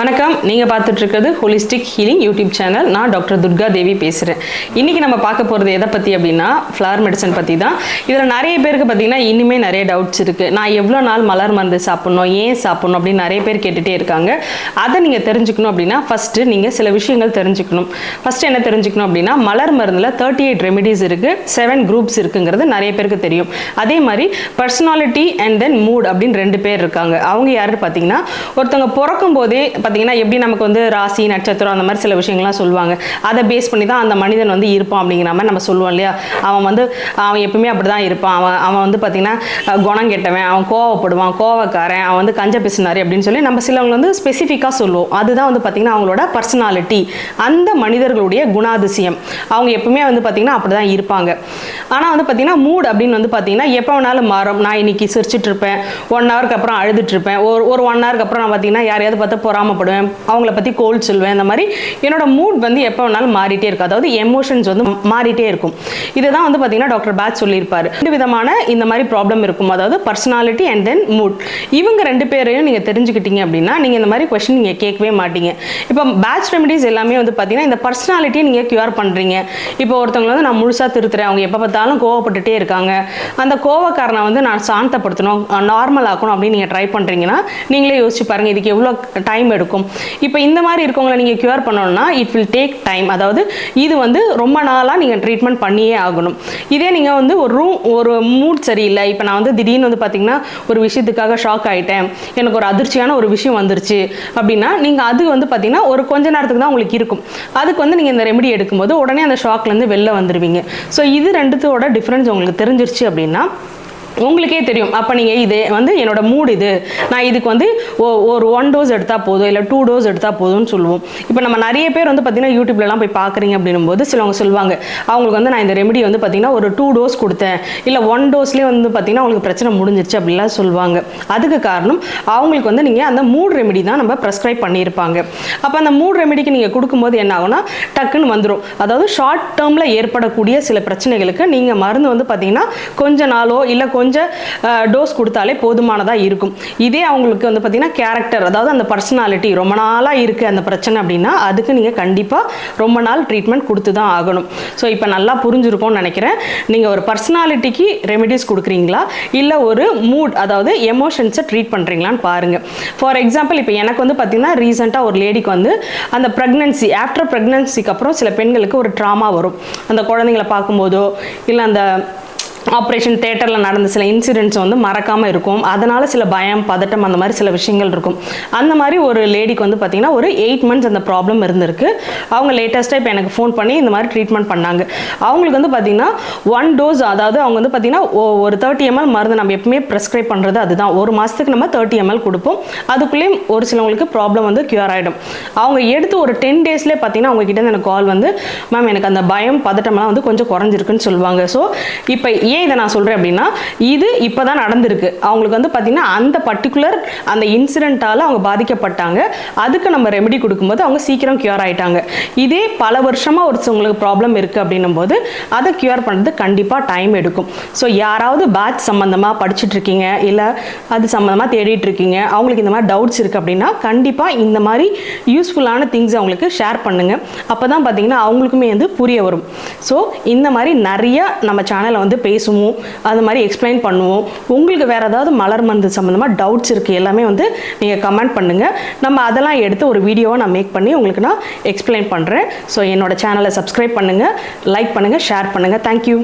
வணக்கம், நீங்கள் பார்த்துட்டு இருக்கிறது ஹோலிஸ்டிக் ஹீலிங் யூடியூப் சேனல். நான் டாக்டர் துர்கா தேவி பேசுகிறேன். இன்றைக்கி நம்ம பார்க்க போகிறது எதை பற்றி அப்படின்னா ஃப்ளவர் மெடிசன் பற்றி தான். இதில் நிறைய பேருக்கு பார்த்திங்கன்னா இனிமே நிறைய டவுட்ஸ் இருக்குது. நான் எவ்வளோ நாள் மலர் மருந்து சாப்பிட்ணும், ஏன் சாப்பிட்ணும் அப்படின்னு நிறைய பேர் கேட்டுகிட்டே இருக்காங்க. அதை நீங்கள் தெரிஞ்சுக்கணும் அப்படின்னா ஃபஸ்ட்டு நீங்கள் சில விஷயங்கள் தெரிஞ்சுக்கணும். ஃபஸ்ட்டு என்ன தெரிஞ்சுக்கணும் அப்படின்னா மலர் மருந்தில் 38 ரெமிடிஸ் இருக்குது, 7 குரூப்ஸ் இருக்குங்கிறது நிறைய பேருக்கு தெரியும். அதே மாதிரி பர்சனாலிட்டி அண்ட் தென் மூட் அப்படின்னு 2 பேர் இருக்காங்க. அவங்க யாருன்னு பார்த்தீங்கன்னா, ஒருத்தவங்க பிறக்கும் போதே பார்த்தீங்கன்னா எப்படி நமக்கு வந்து ராசி நட்சத்திரம் அந்த மாதிரி சில விஷயங்கள்லாம் சொல்லுவாங்க. அதை பேஸ் பண்ணி தான் அந்த மனிதன் வந்து இருப்பான் அப்படிங்கிற மாதிரி நம்ம சொல்லுவோம் இல்லையா. அவன் எப்பவுமே அப்படி தான் இருப்பான், அவன் வந்து பார்த்தீங்கன்னா குணம் கெட்டவன், அவன் கோவப்படுவான், கோவக்காரன், அவன் வந்து கஞ்ச பிசுனாரி அப்படின்னு சொல்லி நம்ம சிலவங்க வந்து ஸ்பெசிஃபிக்காக சொல்லுவோம். அதுதான் வந்து பார்த்தீங்கன்னா அவங்களோட பர்சனாலிட்டி, அந்த மனிதர்களுடைய குணாதிசயம். அவங்க எப்பவுமே வந்து பார்த்தீங்கன்னா அப்படி தான் இருப்பாங்க. ஆனால் வந்து பார்த்தீங்கன்னா மூட் அப்படின்னு வந்து பார்த்தீங்கன்னா எப்போ வேணாலும் மாறும். நான் இன்னைக்கு சிரிச்சிட்டு இருப்பேன், 1 ஹவருக்கு அப்புறம் அழுதுட்டு இருப்பேன், ஒரு 1 ஹவருக்கு அப்புறம் நான் பார்த்தீங்கன்னா யாரையாவது பார்த்து பொறாமப்படுவேன், அவங்கள பற்றி கோல் சொல்வேன். இந்த மாதிரி என்னோட மூட் வந்து எப்போ வேணாலும் மாறிட்டே இருக்கும். அதாவது எமோஷன்ஸ் வந்து மாறிட்டே இருக்கும். இதுதான் வந்து பார்த்தீங்கன்னா டாக்டர் பேட்ச் சொல்லியிருப்பாரு. 2 விதமான இந்த மாதிரி ப்ராப்ளம் இருக்கும், அதாவது பர்சனாலிட்டி அண்ட் தென் மூட். இவங்க 2 பேரையும் நீங்கள் தெரிஞ்சுக்கிட்டீங்க அப்படின்னா நீங்கள் இந்த மாதிரி கொஸ்டின் நீங்கள் கேட்கவே மாட்டீங்க. இப்போ பேட்ச் ரெமிடிஸ் எல்லாமே வந்து பார்த்தீங்கன்னா இந்த பர்சனாலிட்டியை நீங்கள் கியூர் பண்ணுறீங்க. இப்போ ஒருத்தவங்க வந்து நான் முழுசாக திருத்துறேன், அவங்க எப்போ பார்த்தாலும் கோவப்பட்டுட்டே இருக்காங்க, அந்த கோவக்காரனை வந்து நான் சாந்தப்படுத்தணும், நார்மல் ஆக்கணும் அப்படின்னு நீங்கள் ட்ரை பண்ணுறீங்கன்னா நீங்களே யோசிச்சு பாருங்கள், இதுக்கு எவ்வளோ டைம் எடுக்கும். இப்போ இந்த மாதிரி இருக்கவங்களை நீங்கள் கியூர் பண்ணணும்னா இட் வில் டேக் டைம். அதாவது இது வந்து ரொம்ப நாளாக நீங்கள் ட்ரீட்மெண்ட் பண்ணியே ஆகணும். இதே நீங்கள் வந்து ஒரு மூட் சரியில்லை, இப்போ நான் வந்து திடீர்னு வந்து பார்த்தீங்கன்னா ஒரு விஷயத்துக்காக ஷாக் ஆகிட்டேன், எனக்கு ஒரு அதிர்ச்சியான ஒரு விஷயம் வந்துருச்சு அப்படின்னா நீங்கள் அது வந்து பார்த்தீங்கன்னா ஒரு கொஞ்ச நேரத்துக்கு தான் உங்களுக்கு இருக்கும். அதுக்கு வந்து நீங்கள் இந்த ரெமெடி எடுக்கும்போது உடனே அந்த ஷாக்லேருந்து வெளில வந்துடுவீங்க. ஸோ இது 2தோட டிஃப்ரென்ஸ் உங்களுக்கு தெரிஞ்சிருச்சு அப்படின்னா உங்களுக்கே தெரியும். அப்போ நீங்கள் இது வந்து என்னோட மூட் இது, நான் இதுக்கு வந்து ஒரு 1 டோஸ் எடுத்தால் போதும், இல்லை 2 டோஸ் எடுத்தால் போதும்னு சொல்லுவோம். இப்போ நம்ம நிறைய பேர் வந்து பார்த்தீங்கன்னா யூடியூப்லலாம் போய் பார்க்குறீங்க அப்படின்னும் போது சிலவங்க சொல்லுவாங்க, அவங்களுக்கு வந்து நான் இந்த ரெமெடி வந்து பார்த்தீங்கன்னா ஒரு 2 டோஸ் கொடுத்தேன், இல்லை 1 டோஸ்லேயே வந்து பார்த்தீங்கன்னா அவங்களுக்கு பிரச்சனை முடிஞ்சிருச்சு அப்படிலாம் சொல்லுவாங்க. அதுக்கு காரணம் அவங்களுக்கு வந்து நீங்கள் அந்த மூட் ரெமெடி தான் நம்ம ப்ரெஸ்கிரைப் பண்ணியிருப்பாங்க. அப்போ அந்த மூட் ரெமெடிக்கு நீங்கள் கொடுக்கும்போது என்ன ஆகும்னா டக்குன்னு வந்துடும். அதாவது ஷார்ட் டேர்மில் ஏற்படக்கூடிய சில பிரச்சனைகளுக்கு நீங்கள் மருந்து வந்து பார்த்தீங்கன்னா கொஞ்ச நாளோ இல்லை கொஞ்சம் டோஸ் கொடுத்தாலே போதுமானதாக இருக்கும். இதே அவங்களுக்கு வந்து பார்த்தீங்கன்னா கேரக்டர், அதாவது அந்த பர்சனாலிட்டி ரொம்ப நாளாக இருக்குது அந்த பிரச்சனை அப்படின்னா அதுக்கு நீங்கள் கண்டிப்பாக ரொம்ப நாள் ட்ரீட்மெண்ட் கொடுத்து தான் ஆகணும். ஸோ இப்போ நல்லா புரிஞ்சிருக்கும்னு நினைக்கிறேன். நீங்கள் ஒரு பர்சனாலிட்டிக்கு ரெமெடிஸ் கொடுக்குறீங்களா இல்லை ஒரு மூட் அதாவது எமோஷன்ஸை ட்ரீட் பண்ணுறீங்களான்னு பாருங்கள். ஃபார் எக்ஸாம்பிள் இப்போ எனக்கு வந்து பார்த்தீங்கன்னா ரீசெண்டாக ஒரு லேடிக்கு வந்து அந்த ப்ரெக்னன்சி ஆஃப்டர் ப்ரெக்னன்சிக்கு அப்புறம் சில பெண்களுக்கு ஒரு ட்ராமா வரும். அந்த குழந்தைங்களை பார்க்கும்போதோ இல்லை அந்த ஆப்ரேஷன் தியேட்டரில் நடந்த சில இன்சிடென்ட்ஸ் வந்து மறக்காமல் இருக்கும். அதனால் சில பயம் பதட்டம் அந்த மாதிரி சில விஷயங்கள் இருக்கும். அந்த மாதிரி ஒரு லேடிக்கு வந்து பார்த்திங்கன்னா ஒரு 8 மந்த்ஸ் அந்த ப்ராப்ளம் இருந்திருக்கு. அவங்க லேட்டஸ்ட்டாக இப்போ எனக்கு ஃபோன் பண்ணி இந்த மாதிரி ட்ரீட்மெண்ட் பண்ணாங்க. அவங்களுக்கு வந்து பார்த்திங்கன்னா 1 டோஸ், அதாவது அவங்க வந்து பார்த்திங்கன்னா ஒரு 30 ml மருந்து நம்ம எப்பவுமே ப்ரெஸ்கிரைப் பண்ணுறது அதுதான். ஒரு மாதத்துக்கு நம்ம 30 ml கொடுப்போம். அதுக்குள்ளேயும் ஒரு சிலவங்களுக்கு ப்ராப்ளம் வந்து க்யூர் ஆகிடும். அவங்க எடுத்து ஒரு 10 டேஸ்லேயே பார்த்திங்கன்னா அவங்ககிட்ட எனக்கு கால் வந்து, மேம் எனக்கு அந்த பயம் பதட்டம்லாம் வந்து கொஞ்சம் குறைஞ்சிருக்குன்னு சொல்லுவாங்க. ஸோ இப்போ ஏன் இதை நான் சொல்கிறேன் அப்படின்னா இது இப்போ தான் நடந்திருக்கு. அவங்களுக்கு வந்து பார்த்திங்கன்னா அந்த பர்டிகுலர் அந்த இன்சிடென்ட்டால் அவங்க பாதிக்கப்பட்டாங்க. அதுக்கு நம்ம ரெமெடி கொடுக்கும்போது அவங்க சீக்கிரம் க்யூர் ஆகிட்டாங்க. இதே பல வருஷமாக ஒருத்தவங்களுக்கு ப்ராப்ளம் இருக்குது அப்படின்னும் போது அதை க்யூர் பண்ணுறது கண்டிப்பாக டைம் எடுக்கும். ஸோ யாராவது பேட்ச் சம்மந்தமாக படிச்சுட்டு இருக்கீங்க இல்லை அது சம்மந்தமாக தேடிட்டு இருக்கீங்க, அவங்களுக்கு இந்த மாதிரி டவுட்ஸ் இருக்குது அப்படின்னா கண்டிப்பாக இந்த மாதிரி யூஸ்ஃபுல்லான திங்ஸ் அவங்களுக்கு ஷேர் பண்ணுங்கள். அப்போ தான் பார்த்திங்கன்னா அவங்களுக்குமே வந்து புரிய வரும். ஸோ இந்த மாதிரி நிறைய நம்ம சேனலை வந்து பேசுவோம், அது மாதிரி எக்ஸ்பிளைன் பண்ணுவோம். உங்களுக்கு வேறு ஏதாவது மலர் மருந்து சம்மந்தமாக டவுட்ஸ் இருக்குது எல்லாமே வந்து நீங்கள் கமெண்ட் பண்ணுங்கள். நம்ம அதெல்லாம் எடுத்து ஒரு வீடியோவை நான் மேக் பண்ணி உங்களுக்கு நான் எக்ஸ்பிளைன் பண்ணுறேன். ஸோ என்னோட சேனலை சப்ஸ்கிரைப் பண்ணுங்கள், லைக் பண்ணுங்கள், ஷேர் பண்ணுங்கள். தேங்க்யூ.